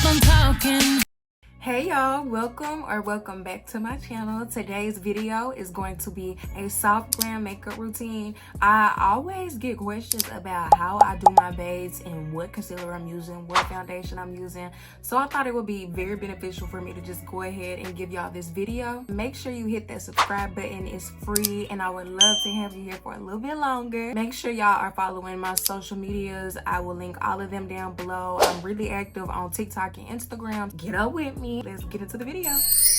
I'm talking. Hey y'all, welcome back to my channel. Today's video is going to be a soft glam makeup routine. I always get questions about how I do my base and what concealer I'm using, what foundation I'm using. So I thought it would be very beneficial for me to just go ahead and give y'all this video. Make sure you hit that subscribe button. It's free and I would love to have you here for a little bit longer. Make sure y'all are following my social medias. I will link all of them down below. I'm really active on TikTok and Instagram. Get up with me. Let's get into the video.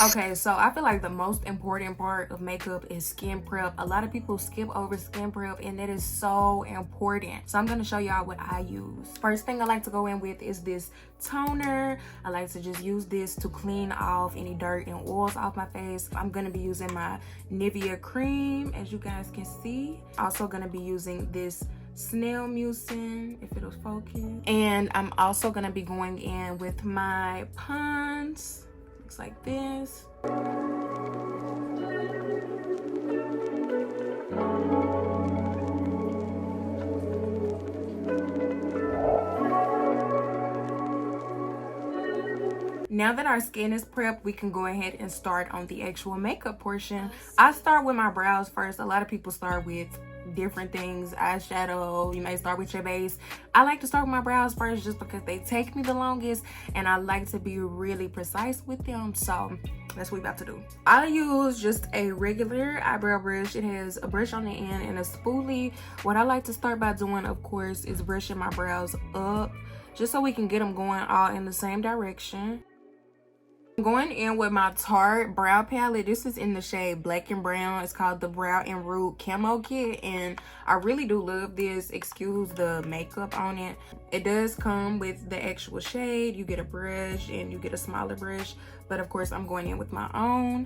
Okay, so I feel like the most important part of makeup is skin prep. A lot of people skip over skin prep and that is so important. So I'm going to show y'all what I use. First thing I like to go in with is this toner. I like to just use this to clean off any dirt and oils off my face. I'm going to be using my Nivea Creme, as you guys can see. Also going to be using this snail mucin, if it'll focus, and I'm also gonna be going in with my Pond's. Looks like this. Now that our skin is prepped, we can go ahead and start on the actual makeup portion. I start with my brows first. A lot of people start with different things, eyeshadow, you may start with your base. I like to start with my brows first just because they take me the longest and I like to be really precise with them. So that's what we're about to do. I use just a regular eyebrow brush. It has a brush on the end and a spoolie. What I like to start by doing, of course, is brushing my brows up just so we can get them going all in the same direction. I'm going in with my Tarte brow palette. This is in the shade Black and Brown. It's called the Brow&Root Camo Kit, and I really do love this. Excuse the makeup on it. It does come with the actual shade. You get a brush and you get a smaller brush, but of course I'm going in with my own.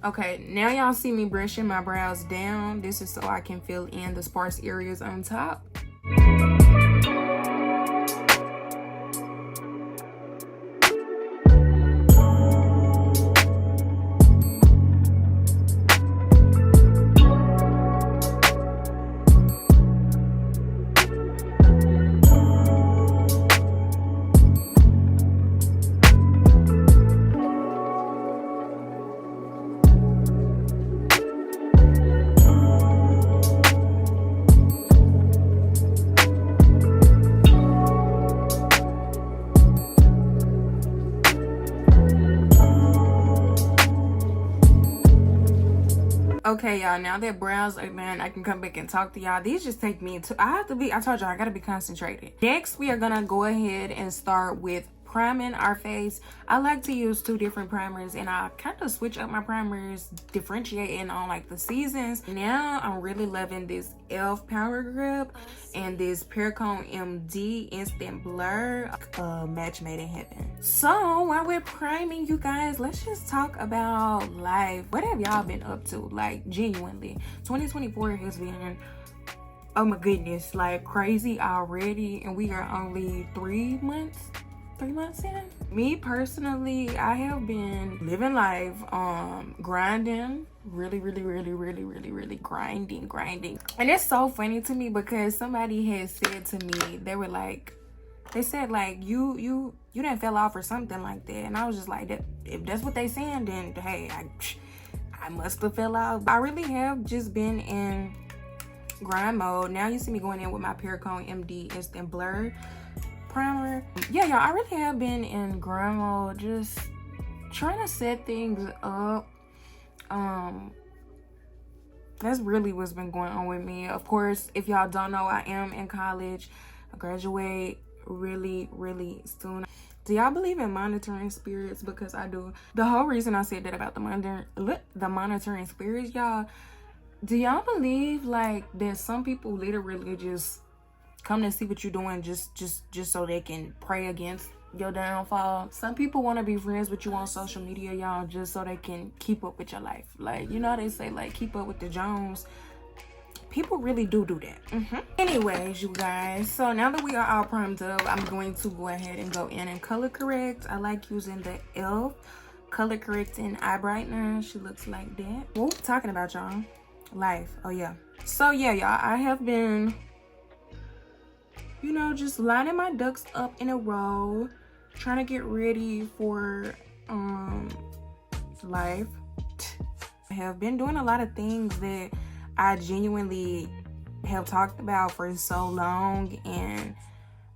Okay, now y'all see me brushing my brows down. This is so I can fill in the sparse areas on top. Okay, y'all, now that brows are done, I can come back and talk to y'all. These just take me to, I told y'all, I gotta be concentrated. Next, we are gonna go ahead and start with priming our face. I like to use two different primers and I kind of switch up my primers, differentiating on like the seasons. Now I'm really loving this Elf Power Grip and this Perricone MD Instant Blur, match made in heaven. So while we're priming, you guys, let's just talk about life. What have y'all been up to? Like, genuinely, 2024 has been, oh my goodness, like crazy already, and we are only 3 months in. Me personally, I have been living life, grinding, really grinding. And it's so funny to me because somebody has said to me, they said like you didn't fell off or something like that, and I was just like, that if that's what they saying, then hey, I must have fell off. I really have just been in grind mode. Now you see me going in with my Perricone MD Instant Blur primer. Yeah, y'all, I really have been in grind mode, just trying to set things up. That's really what's been going on with me. Of course, if y'all don't know, I am in college. I graduate really soon. Do y'all believe in monitoring spirits? Because I do. The whole reason I said that about the monitoring spirits, y'all, do y'all believe like that some people literally just come to see what you're doing just so they can pray against your downfall? Some people want to be friends with you on social media, y'all, just so they can keep up with your life. Like, you know, they say like keep up with the Jones. People really do that. Anyways, you guys, so now that we are all primed up, I'm going to go ahead and go in and color correct. I like using the Elf color correcting eye brightener. She looks like that. What we talking about, y'all? Life. Oh yeah. So yeah, y'all, I have been you know, just lining my ducks up in a row, trying to get ready for life. I have been doing a lot of things that I genuinely have talked about for so long, and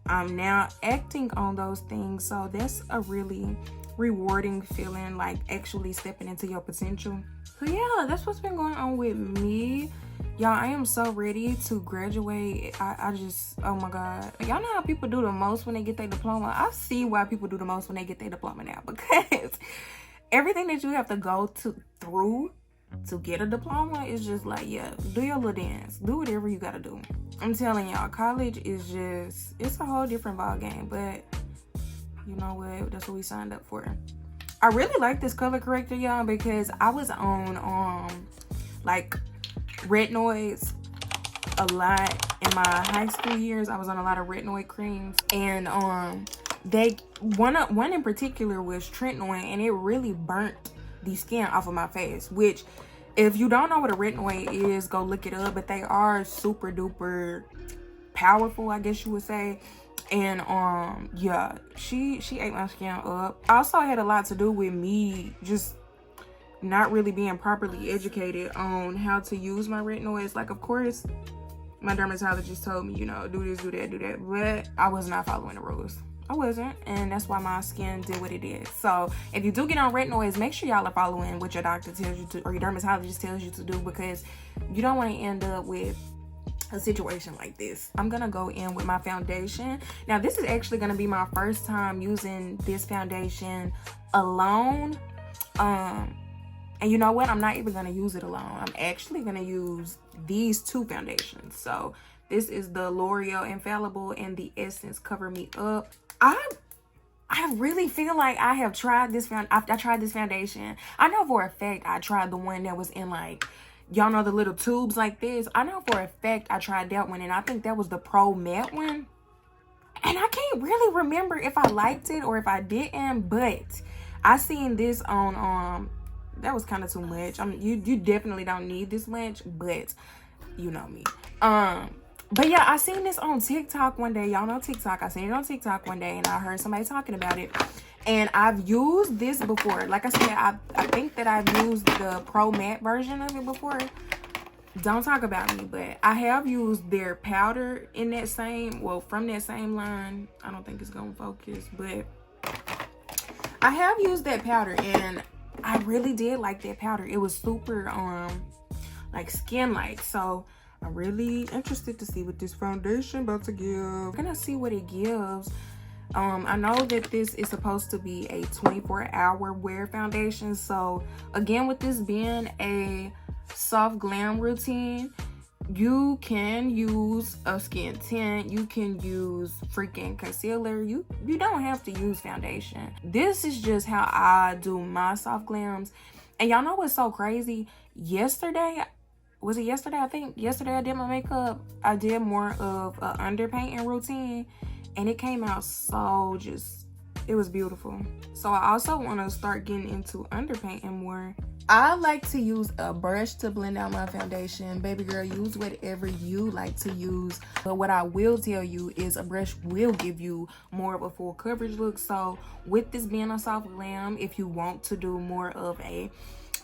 I'm now acting on those things. So that's a really rewarding feeling, like actually stepping into your potential. So yeah, that's what's been going on with me. Y'all, I am so ready to graduate. I just, oh my God. Y'all know how people do the most when they get their diploma? I see why people do the most when they get their diploma now, because everything that you have to go through to get a diploma is just like, yeah, do your little dance. Do whatever you gotta do. I'm telling y'all, college is just, it's a whole different ball game, but you know what? That's what we signed up for. I really like this color corrector, y'all, because I was on, like, retinoids a lot in my high school years. I was on a lot of retinoid creams, and one in particular was tretinoid, and it really burnt the skin off of my face, which, if you don't know what a retinoid is, go look it up, but they are super duper powerful, I guess you would say. And yeah, she ate my skin up. Also had a lot to do with me just not really being properly educated on how to use my retinoids. Like, of course, my dermatologist told me, you know, do this, do that, do that, but I was not following the rules. I wasn't, and that's why my skin did what it did. So if you do get on retinoids, make sure y'all are following what your doctor tells you to, or your dermatologist tells you to do, because you don't want to end up with a situation like this. I'm gonna go in with my foundation. Now, this is actually gonna be my first time using this foundation alone. And you know what? I'm not even gonna use it alone. I'm actually gonna use these two foundations. So this is the L'Oreal Infallible and the Essence Cover Me Up. I really feel like I have tried this I tried this foundation. I know for a fact I tried the one that was in, like, y'all know the little tubes like this. I know for a fact I tried that one, and I think that was the Pro Matte one. And I can't really remember if I liked it or if I didn't, but I seen this on that was kind of too much. You definitely don't need this much, but you know me. But yeah, I seen this on TikTok one day. Y'all know TikTok. I seen it on TikTok one day, and I heard somebody talking about it. And I've used this before. Like I said, I think that I've used the Pro Matte version of it before. Don't talk about me, but I have used their powder in that same, well, from that same line. I don't think it's gonna focus, but I have used that powder, and I really did like that powder. It was super like skin-like. So I'm really interested to see what this foundation about to give. I'm gonna see what it gives. I know that this is supposed to be a 24-hour wear foundation. So again, with this being a soft glam routine, you can use a skin tint, you can use freaking concealer, you don't have to use foundation. This is just how I do my soft glams. And y'all know what's so crazy? Yesterday, was it yesterday? I think yesterday I did my makeup. I did more of a underpainting routine, and it came out so just, it was beautiful. So I also want to start getting into underpainting more. I like to use a brush to blend out my foundation. Baby girl, use whatever you like to use. But what I will tell you is a brush will give you more of a full coverage look. So with this being a soft glam, if you want to do more of a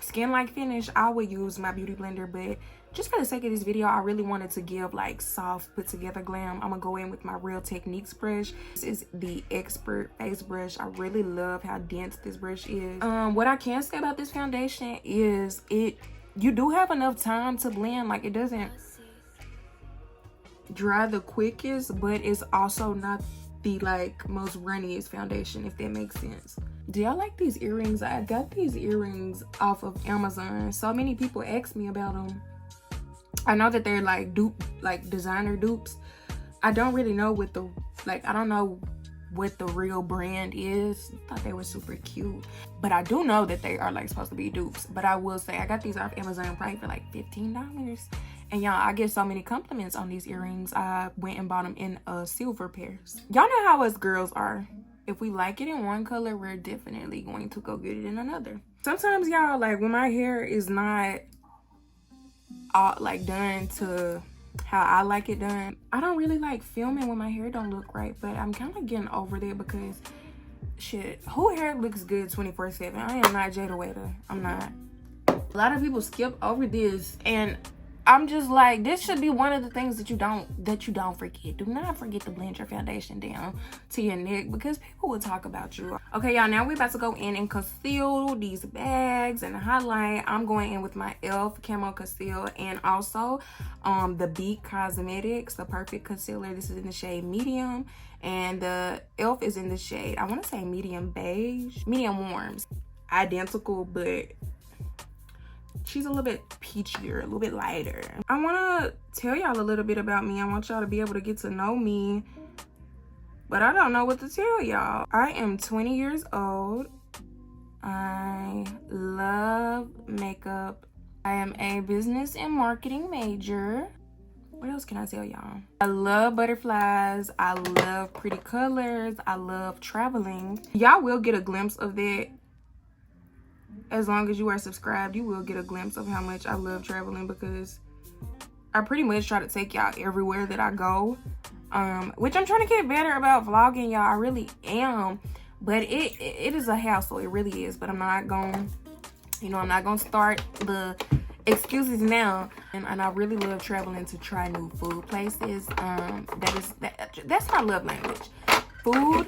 skin-like finish, I would use my beauty blender. But just for the sake of this video, I really wanted to give like soft put together glam. I'm gonna go in with my Real Techniques brush. This is the Expert face brush. I really love how dense this brush is. What I can say about this foundation is you do have enough time to blend. Like, it doesn't dry the quickest, but it's also not the like most runniest foundation, if that makes sense. Do y'all like these earrings? I got these earrings off of Amazon. So many people ask me about them. I know that they're like designer dupes. I don't really know what the, I don't know what the real brand is. I thought they were super cute, but I do know that they are like supposed to be dupes. But I will say I got these off Amazon probably for like $15. And y'all, I get so many compliments on these earrings. I went and bought them in silver pairs. Y'all know how us girls are. If we like it in one color, we're definitely going to go get it in another. Sometimes, y'all, like when my hair is not all like done to how I like it done. I don't really like filming when my hair don't look right, but I'm kind of getting over that because shit, who hair looks good 24/7? I am not Jada Waiter. I'm not. A lot of people skip over this, and I'm just like, this should be one of the things that you don't forget. Do not forget to blend your foundation down to your neck because people will talk about you. Okay, y'all, now we're about to go in and conceal these bags and highlight. I'm going in with my Elf Camo Concealer and also the Beat Cosmetics, the Perfect Concealer. This is in the shade medium, and the Elf is in the shade, I want to say medium beige, medium warms. Identical, but she's a little bit peachier, a little bit lighter. I want to tell y'all a little bit about me. I want y'all to be able to get to know me, but I don't know what to tell y'all. I am 20 years old. I love makeup. I am a business and marketing major. What else can I tell y'all? I love butterflies. I love pretty colors. I love traveling. Y'all will get a glimpse of that. As long as you are subscribed, you will get a glimpse of how much I love traveling because I pretty much try to take y'all everywhere that I go. Which I'm trying to get better about vlogging, y'all. I really am. But it is a hassle. It really is. But I'm not going, I'm not going to start the excuses now. And I really love traveling to try new food places. That's my love language. Food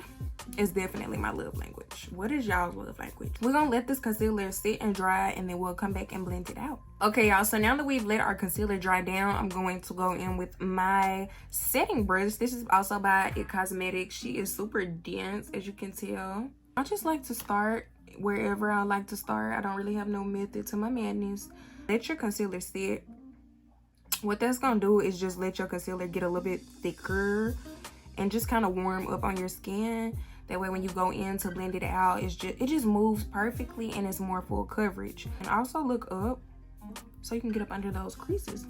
is definitely my love language. What is y'all's love language? We're gonna let this concealer sit and dry, and then we'll come back and blend it out. Okay, y'all, so now that we've let our concealer dry down, I'm going to go in with my setting brush. This is also by It Cosmetics. She is super dense, as you can tell. I just like to start wherever I like to start. I don't really have no method to my madness. Let your concealer sit. What that's gonna do is just let your concealer get a little bit thicker and just kind of warm up on your skin. That way when you go in to blend it out, it just moves perfectly and it's more full coverage. And also look up so you can get up under those creases.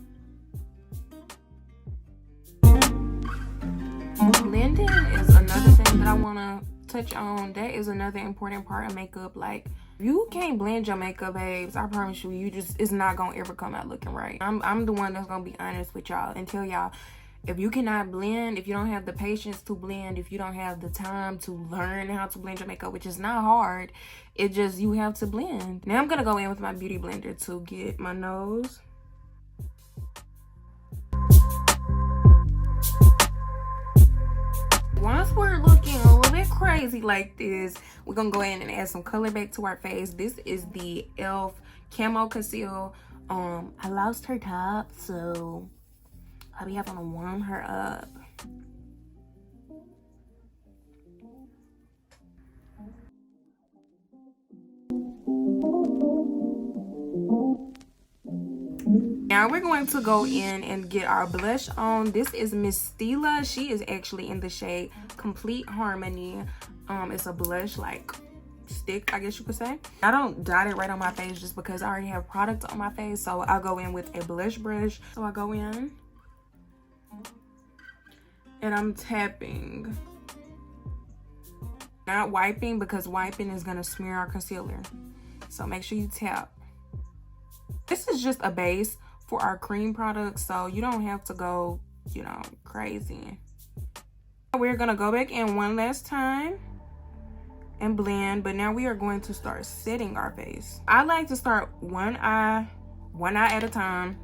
Blending is another thing that I want to touch on. That is another important part of makeup. Like, you can't blend your makeup, babes. I promise you, it's not gonna ever come out looking right. I'm the one that's gonna be honest with y'all and tell y'all, if you cannot blend, if you don't have the patience to blend, if you don't have the time to learn how to blend your makeup, which is not hard, you have to blend. Now I'm gonna go in with my beauty blender to get my nose. Once we're looking a little bit crazy like this, we're gonna go in and add some color back to our face. This is the Elf Camo Concealer. I lost her top, so I'll be having to warm her up. Now we're going to go in and get our blush on. This is Miss Stila. She is actually in the shade Complete Harmony. It's a blush like stick, I guess you could say. I don't dot it right on my face just because I already have product on my face, so I'll go in with a blush brush. So I go in and I'm tapping, not wiping, because wiping is gonna smear our concealer. So make sure you tap. This is just a base for our cream products, so you don't have to go, crazy. We're gonna go back in one last time and blend, but now we are going to start setting our face. I like to start one eye at a time.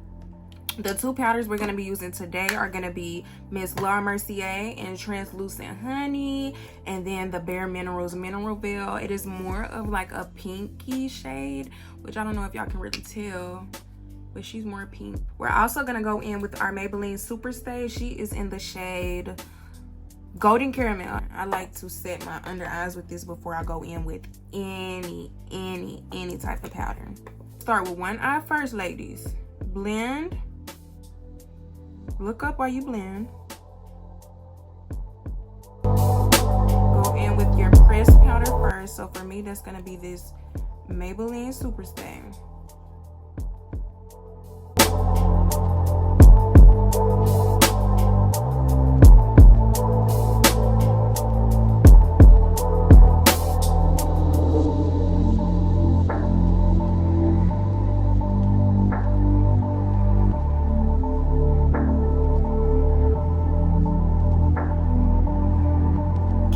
The two powders we're going to be using today are going to be Miss Laura Mercier and Translucent Honey, and then the Bare Minerals Mineral Veil. It is more of like a pinky shade, which I don't know if y'all can really tell, but she's more pink. We're also going to go in with our Maybelline Superstay. She is in the shade Golden Caramel. I like to set my under eyes with this before I go in with any type of powder. Start with one eye first, ladies. Blend. Look up while you blend. Go in with your pressed powder first. So for me, that's going to be this Maybelline Superstay.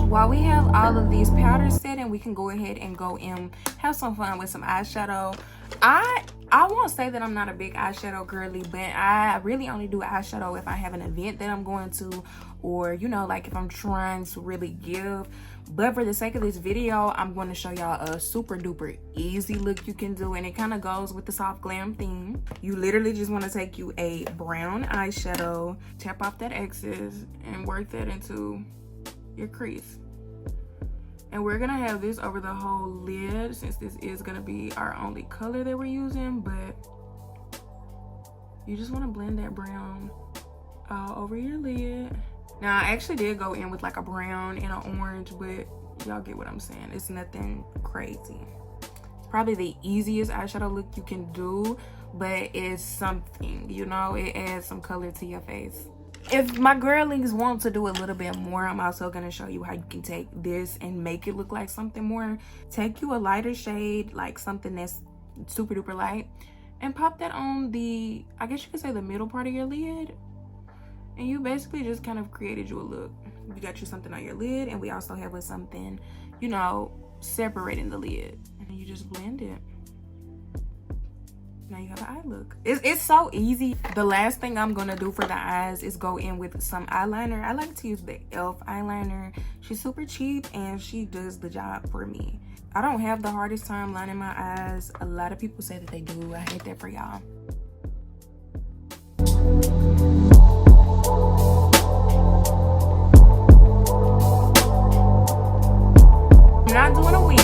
while we have all of these powders set in, we can go ahead and go in, have some fun with some eyeshadow. I won't say that I'm not a big eyeshadow girly, but I really only do eyeshadow if I have an event that I'm going to, or you know, like if I'm trying to really give. But for the sake of this video, I'm going to show y'all a super duper easy look you can do, and it kind of goes with the soft glam theme. You literally just want to take you a brown eyeshadow, tap off that excess, and work that into your crease. And we're gonna have this over the whole lid, since this is gonna be our only color that we're using. But you just want to blend that brown all over your lid. Now, I actually did go in with like a brown and an orange, but y'all get what I'm saying. It's nothing crazy. It's probably the easiest eyeshadow look you can do, but it's something, you know, it adds some color to your face. If my girlies want to do a little bit more, I'm also going to show you how you can take this and make it look like something more. Take you a lighter shade, like something that's super duper light, and pop that on the, I guess you could say, the middle part of your lid. And you basically just kind of created you a look. You got you something on your lid, and we also have with something, you know, separating the lid. And you just blend it. Now you have an eye look. It's so easy. The last thing I'm gonna do for the eyes is go in with some eyeliner. I like to use the Elf eyeliner. She's super cheap and she does the job for me. I don't have the hardest time lining my eyes. A lot of people say that they do. I hate that for y'all. I'm not doing a wing.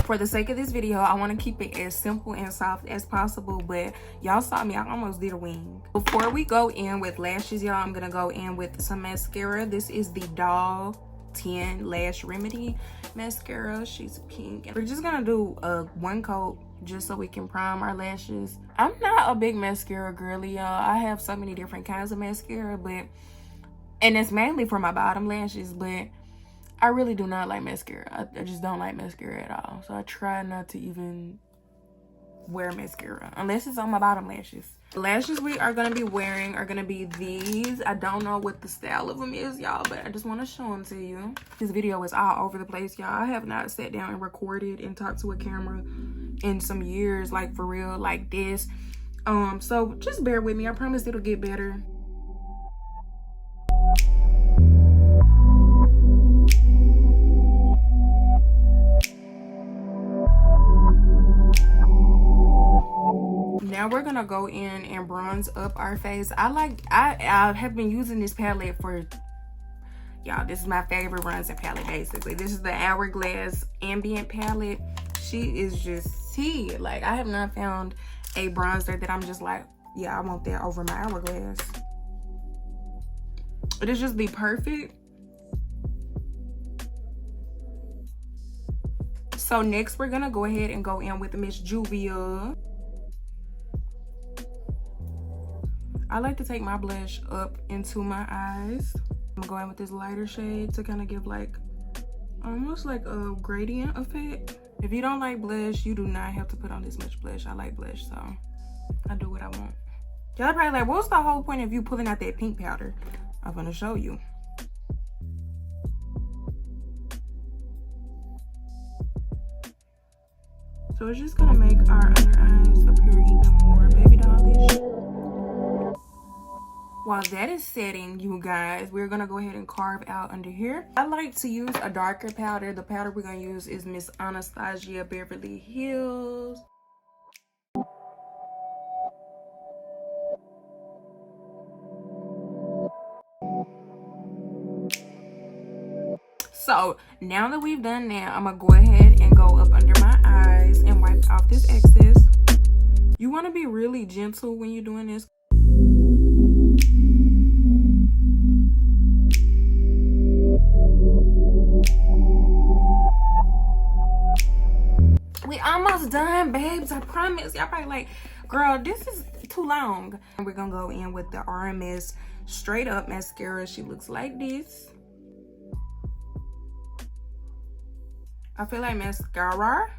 For the sake of this video, I want to keep it as simple and soft as possible, but y'all saw me, I almost did a wing. Before we go in with lashes, y'all, I'm gonna go in with some mascara. This is the Doll 10 Lash Remedy mascara. She's pink. We're just gonna do one coat just so we can prime our lashes. I'm not a big mascara girly, y'all. I have so many different kinds of mascara, and it's mainly for my bottom lashes, but I really do not like mascara. I just don't like mascara at all. So I try not to even wear mascara unless it's on my bottom lashes. The lashes we are going to be wearing are going to be these. I don't know what the style of them is, y'all, but I just want to show them to you. This video is all over the place, y'all. I have not sat down and recorded and talked to a camera in some years, like for real, like this. So just bear with me. I promise it'll get better. Now we're gonna go in and bronze up our face. I have been using this palette for, y'all, this is my favorite bronzing palette basically. This is the Hourglass Ambient palette. She is just tea. Like, I have not found a bronzer that I'm just like, yeah, I want that over my Hourglass. It is just the perfect. So next we're gonna go ahead and go in with Miss Juvia. I like to take my blush up into my eyes. I'm gonna go in with this lighter shade to kind of give like almost like a gradient effect. If you don't like blush, you do not have to put on this much blush. I like blush, so I do what I want. Y'all probably like, what's the whole point of you pulling out that pink powder? I'm gonna show you. So it's just gonna make our under eyes appear even more baby dollish. While that is setting, you guys, we're gonna go ahead and carve out under here. I like to use a darker powder. The powder we're gonna use is Miss Anastasia Beverly Hills. So now that we've done that, I'm gonna go ahead and go up under my eyes and wipe off this excess. You want to be really gentle when you're doing this. We almost done, babes. I promise. Y'all probably like, girl, this is too long. And we're gonna go in with the RMS Straight Up mascara. She looks like this. I feel like mascara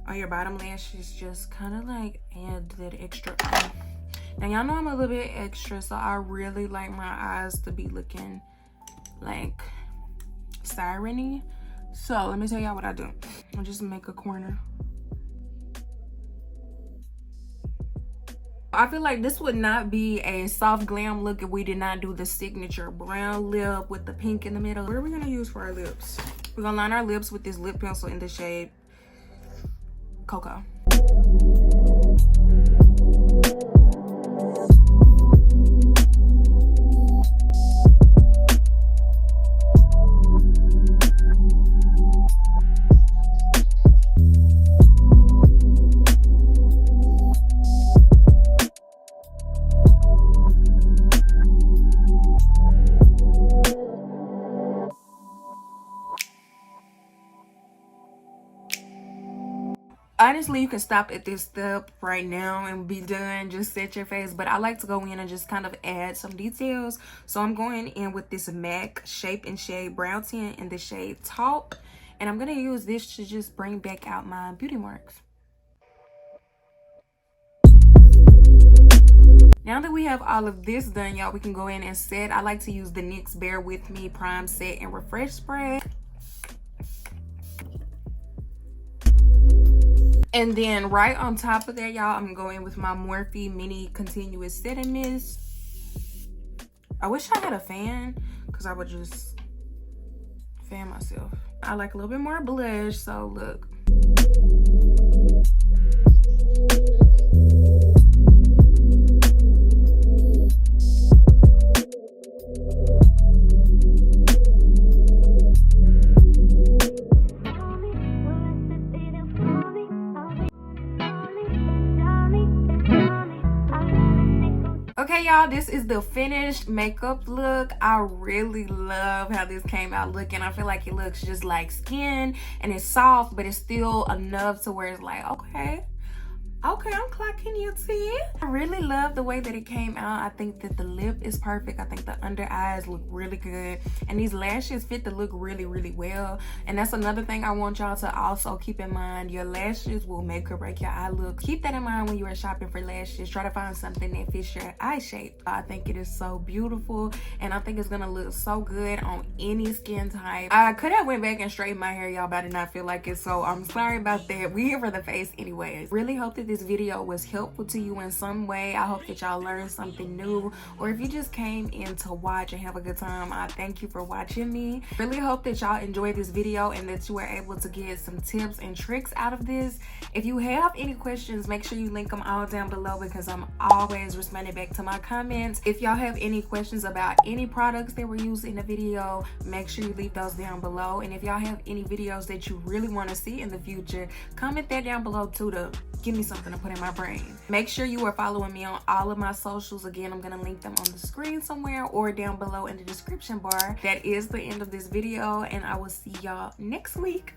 on your bottom lashes just kind of like add that extra. Now y'all know I'm a little bit extra, so I really like my eyes to be looking like siren-y. So let me tell y'all what I do. I'll just make a corner. I feel like this would not be a soft glam look if we did not do the signature brown lip with the pink in the middle. What are we gonna use for our lips? We're gonna line our lips with this lip pencil in the shade Cocoa. Honestly, you can stop at this step right now and be done. Just set your face. But I like to go in and just kind of add some details. So I'm going in with this MAC Shape and Shade Brow Tint in the shade Talk. And I'm going to use this to just bring back out my beauty marks. Now that we have all of this done, y'all, we can go in and set. I like to use the NYX Bear With Me Prime Set and Refresh Spray. And then right on top of that, y'all, I'm going with my Morphe Mini Continuous Setting Mist. I wish I had a fan because I would just fan myself. I like a little bit more blush, so look. Okay, y'all, this is the finished makeup look. I really love how this came out looking. I feel like it looks just like skin and it's soft, but it's still enough to where it's like, okay, I'm clocking you, see? I really love the way that it came out. I think that the lip is perfect. I think the under eyes look really good. And these lashes fit the look really, really well. And that's another thing I want y'all to also keep in mind. Your lashes will make or break your eye look. Keep that in mind when you are shopping for lashes. Try to find something that fits your eye shape. I think it is so beautiful. And I think it's gonna look so good on any skin type. I could have went back and straightened my hair, y'all, but I did not feel like it. So I'm sorry about that. We're here for the face anyways. Really hope that this video was helpful to you in some way. I hope that y'all learned something new, or if you just came in to watch and have a good time, I thank you for watching me. Really hope that y'all enjoyed this video and that you were able to get some tips and tricks out of this. If you have any questions, make sure you link them all down below because I'm always responding back to my comments. If y'all have any questions about any products that were used in the video, make sure you leave those down below. And if y'all have any videos that you really want to see in the future, comment that down below too to give me something to put in my brain. Make sure you are following me on all of my socials. Again, I'm gonna link them on the screen somewhere or down below in the description bar. That is the end of this video, and I will see y'all next week.